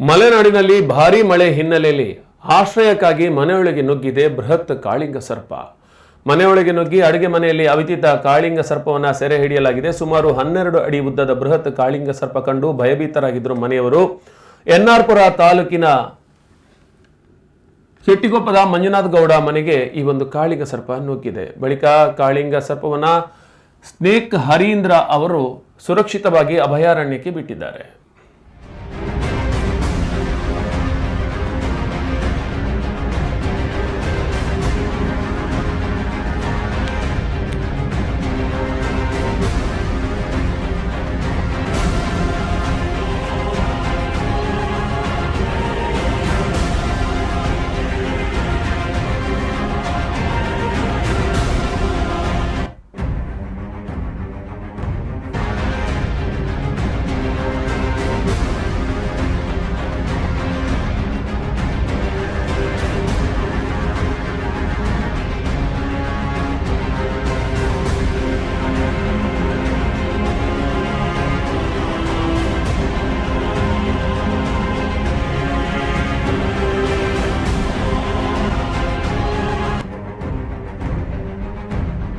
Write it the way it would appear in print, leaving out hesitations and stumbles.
ಮಲೆನಾಡಿನಲ್ಲಿ ಭಾರೀ ಮಳೆ ಹಿನ್ನೆಲೆಯಲ್ಲಿ ಆಶ್ರಯಕ್ಕಾಗಿ ಮನೆಯೊಳಗೆ ನುಗ್ಗಿದೆ ಬೃಹತ್ ಕಾಳಿಂಗ ಸರ್ಪ. ಮನೆಯೊಳಗೆ ನುಗ್ಗಿ ಅಡುಗೆ ಮನೆಯಲ್ಲಿ ಅವಿತಿದ್ದ ಕಾಳಿಂಗ ಸರ್ಪವನ್ನು ಸೆರೆ ಹಿಡಿಯಲಾಗಿದೆ. ಸುಮಾರು 12 ಅಡಿ ಉದ್ದದ ಬೃಹತ್ ಕಾಳಿಂಗ ಸರ್ಪ ಕಂಡು ಭಯಭೀತರಾಗಿದ್ದರು ಮನೆಯವರು. ಎನ್ಆರ್ಪುರ ತಾಲೂಕಿನ ಶೆಟ್ಟಿಕೊಪ್ಪದ ಮಂಜುನಾಥ್ ಗೌಡ ಮನೆಗೆ ಈ ಒಂದು ಕಾಳಿಂಗ ಸರ್ಪ ನುಗ್ಗಿದೆ. ಬಳಿಕ ಕಾಳಿಂಗ ಸರ್ಪವನ್ನು ಸ್ನೇಕ್ ಹರೀಂದ್ರ ಅವರು ಸುರಕ್ಷಿತವಾಗಿ ಅಭಯಾರಣ್ಯಕ್ಕೆ ಬಿಟ್ಟಿದ್ದಾರೆ.